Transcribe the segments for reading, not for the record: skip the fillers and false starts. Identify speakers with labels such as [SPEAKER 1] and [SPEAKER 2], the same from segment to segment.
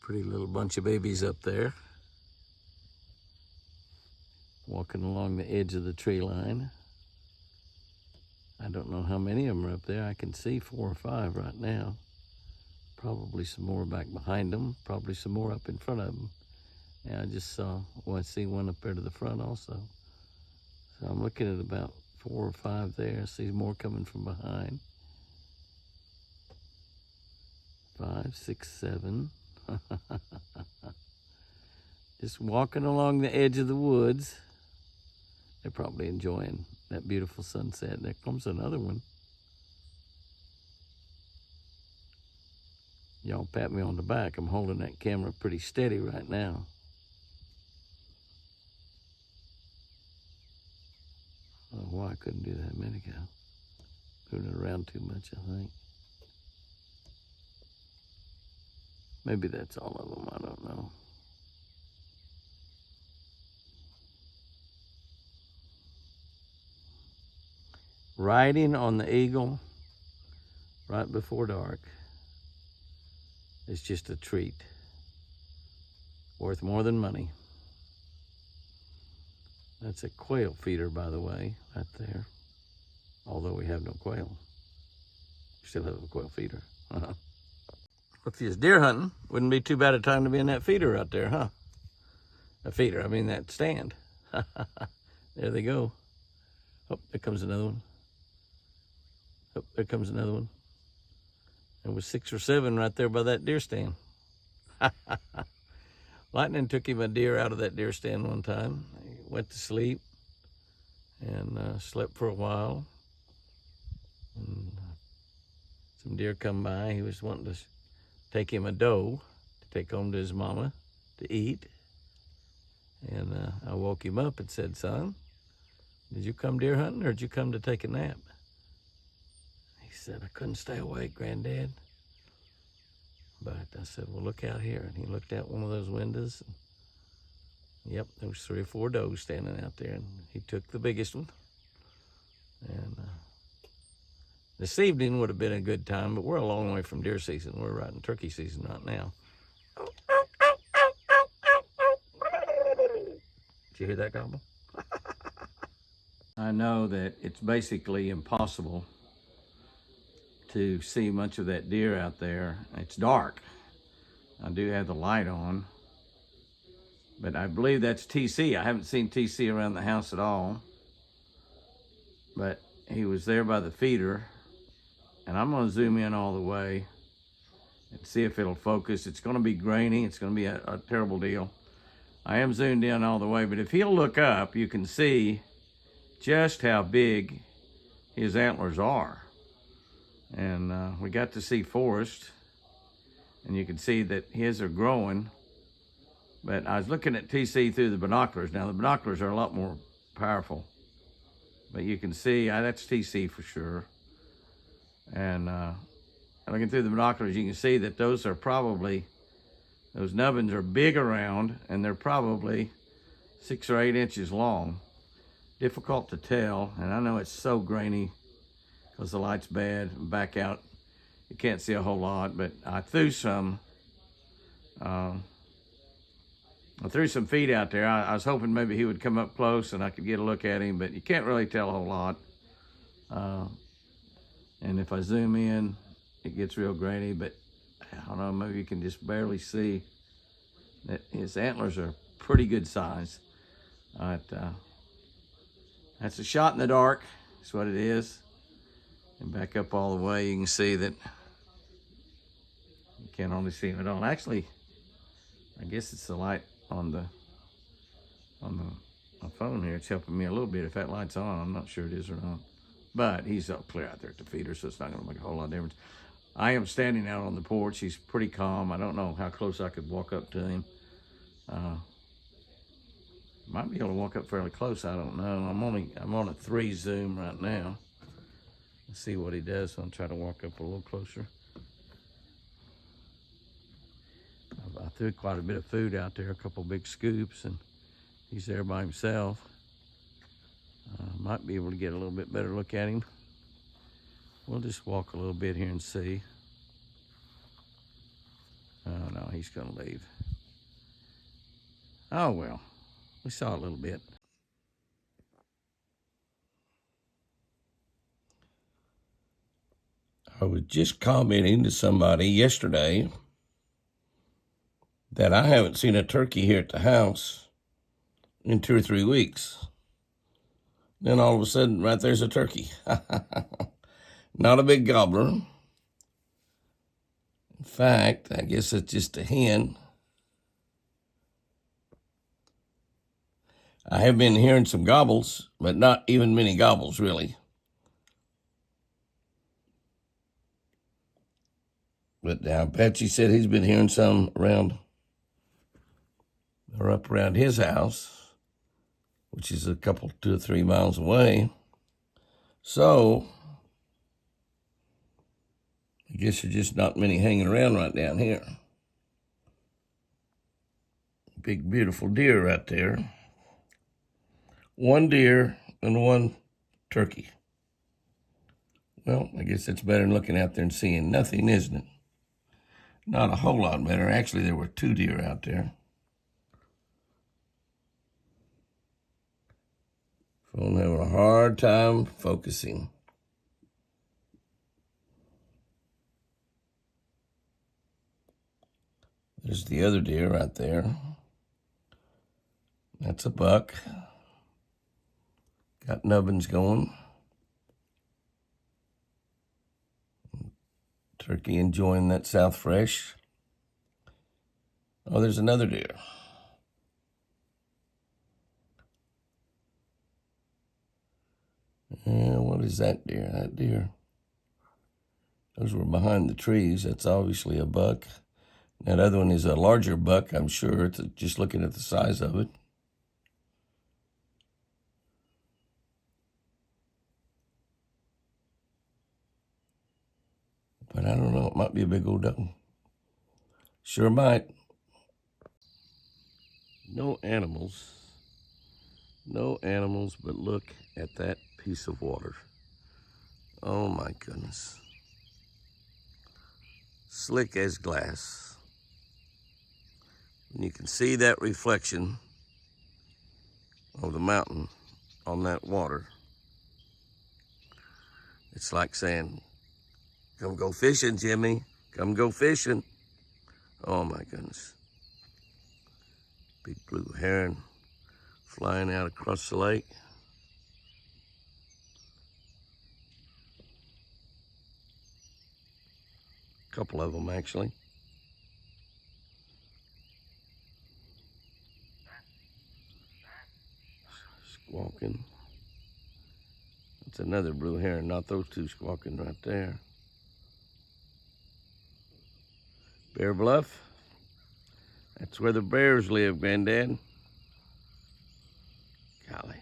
[SPEAKER 1] Pretty little bunch of babies up there, walking along the edge of the tree line. I don't know how many of them are up there. I can see 4 or 5 right now. Probably some more back behind them. Probably some more up in front of them. Yeah, I just saw, I see one up there to the front also. So I'm looking at about 4 or 5 there. I see more coming from behind. 5, 6, 7. Just walking along the edge of the woods. They're probably enjoying that beautiful sunset. There comes another one. Y'all pat me on the back. I'm holding that camera pretty steady right now. I don't know why I couldn't do that a minute ago. Moving it around too much, I think. Maybe that's all of them, I don't know. Riding on the eagle right before dark is just a treat. Worth more than money. That's a quail feeder, by the way, right there. Although we have no quail. We still have a quail feeder. If you was deer hunting, wouldn't be too bad a time to be in that feeder out there, huh? A feeder, I mean that stand. There they go. Oh, there comes another one. Oh, there comes another one. There was 6 or 7 right there by that deer stand. Lightning took him a deer out of that deer stand one time. He went to sleep and slept for a while. And some deer come by. He was wanting to take him a doe to take home to his mama to eat. And I woke him up and said, "Son, did you come deer hunting or did you come to take a nap?" He said, "I couldn't stay awake, Granddad." But I said, "Well, look out here." And he looked out one of those windows. And, yep, there was 3 or 4 does standing out there. And he took the biggest one. And this evening would have been a good time, but we're a long way from deer season. We're right in turkey season right now. Did you hear that gobble? I know that it's basically impossible to see much of that deer out there. It's dark. I do have the light on, but I believe that's TC. I haven't seen TC around the house at all, but he was there by the feeder, and I'm gonna zoom in all the way and see if it'll focus. It's gonna be grainy. It's gonna be a terrible deal. I am zoomed in all the way, but if he'll look up, you can see just how big his antlers are. And we got to see Forrest, and you can see that his are growing. But I was looking at TC through the binoculars. Now, the binoculars are a lot more powerful. But you can see, that's TC for sure. And looking through the binoculars, you can see that those are probably, those nubbins are big around, and they're probably 6 or 8 inches long. Difficult to tell, and I know it's so grainy because the light's bad. Back out, you can't see a whole lot, but I threw some feed out there. I was hoping maybe he would come up close and I could get a look at him, but you can't really tell a whole lot. And if I zoom in, it gets real grainy, but I don't know, maybe you can just barely see that his antlers are pretty good size. That's a shot in the dark, that's what it is. And back up all the way, you can see that you can't hardly see him at all. Actually, I guess it's the light on the phone here. It's helping me a little bit. If that light's on, I'm not sure it is or not. But he's up clear out there at the feeder, so it's not gonna make a whole lot of difference. I am standing out on the porch. He's pretty calm. I don't know how close I could walk up to him. Might be able to walk up fairly close, I don't know. I'm on a 3 zoom right now. Let's see what he does. So I'll try to walk up a little closer. I threw quite a bit of food out there, a couple big scoops, and he's there by himself. Might be able to get a little bit better look at him. We'll just walk a little bit here and see. Oh no, he's gonna leave. Oh well, we saw a little bit. I was just commenting to somebody yesterday that I haven't seen a turkey here at the house in 2 or 3 weeks. Then all of a sudden, right there's a turkey. Not a big gobbler. In fact, I guess it's just a hen. I have been hearing some gobbles, but not even many gobbles, really. But now Patsy said he's been hearing some around, or up around his house, which is a couple, 2 or 3 miles away. So, I guess there's just not many hanging around right down here. Big, beautiful deer right there. 1 deer and 1 turkey. Well, I guess that's better than looking out there and seeing nothing, isn't it? Not a whole lot better. Actually, there were 2 deer out there. Phone having a hard time focusing. There's the other deer right there. That's a buck. Got nubbins going. Turkey enjoying that South Fresh. Oh, there's another deer. What is that deer? That deer. Those were behind the trees. That's obviously a buck. That other one is a larger buck, I'm sure, just looking at the size of it. But I don't know, it might be a big old doe. Sure might. No animals, but look at that piece of water. Oh my goodness. Slick as glass. And you can see that reflection of the mountain on that water. It's like saying, come go fishing, Jimmy. Come go fishing. Oh my goodness. Big blue heron flying out across the lake. A couple of them, actually. Squawking. That's another blue heron, not those 2 squawking right there. Bear Bluff. That's where the bears live, Granddad. Golly.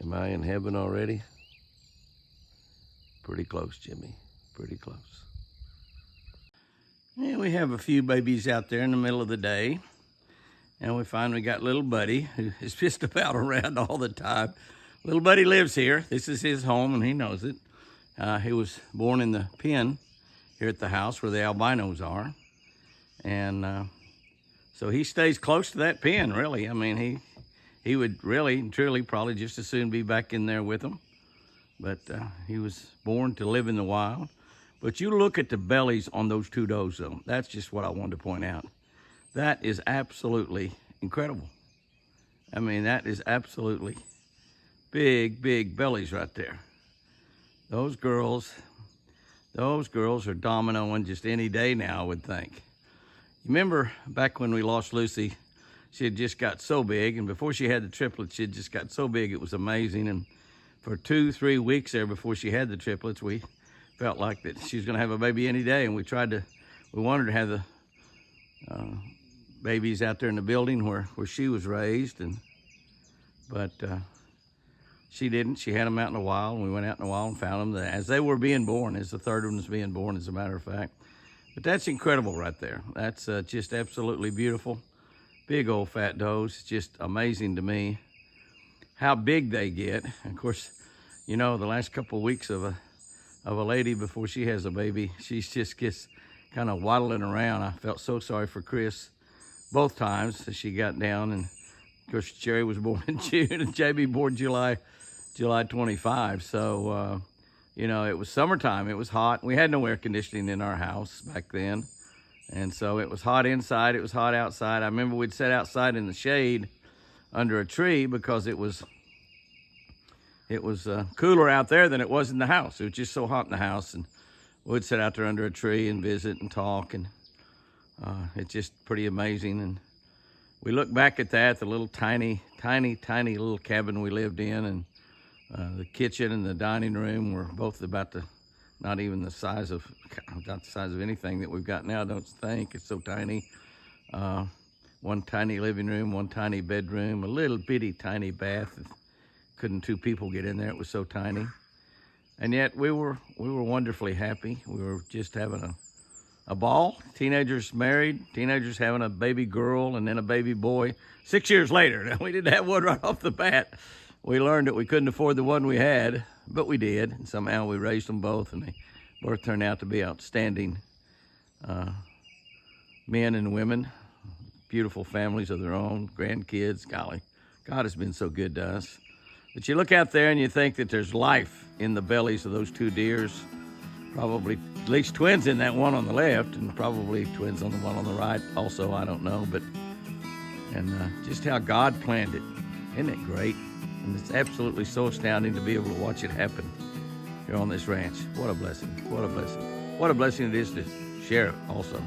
[SPEAKER 1] Am I in heaven already? Pretty close, Jimmy. Pretty close. Yeah, we have a few babies out there in the middle of the day. And we finally got little Buddy, who is just about around all the time. Little Buddy lives here. This is his home, and he knows it. He was born in the pen here at the house where the albinos are. And so he stays close to that pen, really. I mean, he would really and truly probably just as soon be back in there with them. But he was born to live in the wild. But you look at the bellies on those 2 does, though. That's just what I wanted to point out. That is absolutely incredible. I mean, that is absolutely big, big bellies right there. Those girls are dominoing just any day now, I would think. You remember back when we lost Lucy, she had just got so big, and before she had the triplets, she had just got so big, it was amazing. And for 2-3 weeks there before she had the triplets, we felt like that she was gonna have a baby any day, and we wanted to have the babies out there in the building where she was raised, but she didn't. She had them out in the wild, and we went out in the wild and found them as they were being born, as the third one was being born, as a matter of fact. But that's incredible right there. That's just absolutely beautiful. Big old fat does. Just amazing to me how big they get. Of course, you know, the last couple of weeks of of a lady before she has a baby. She just gets kind of waddling around. I felt so sorry for Chris both times as she got down. And of course, Jerry was born in June and JB born July 25. So, you know, it was summertime. It was hot. We had no air conditioning in our house back then. And so it was hot inside. It was hot outside. I remember we'd sit outside in the shade under a tree because it was cooler out there than it was in the house. It was just so hot in the house, and we'd sit out there under a tree and visit and talk, and it's just pretty amazing. And we look back at that, the little tiny little cabin we lived in, and the kitchen and the dining room were both about not the size of anything that we've got now, I don't think. It's so tiny. One tiny living room, one tiny bedroom, a little bitty tiny bath. Couldn't two people get in there? It was so tiny. And yet we were wonderfully happy. We were just having a ball. Teenagers married, teenagers having a baby girl and then a baby boy. 6 years later, now we didn't have one right off the bat. We learned that we couldn't afford the one we had, but we did. And somehow we raised them both, and they both turned out to be outstanding men and women, beautiful families of their own, grandkids. Golly, God has been so good to us. But you look out there and you think that there's life in the bellies of those two deers. Probably at least twins in that one on the left, and probably twins on the one on the right also, I don't know. And just how God planned it. Isn't it great? And it's absolutely so astounding to be able to watch it happen here on this ranch. What a blessing. What a blessing. What a blessing it is to share it also.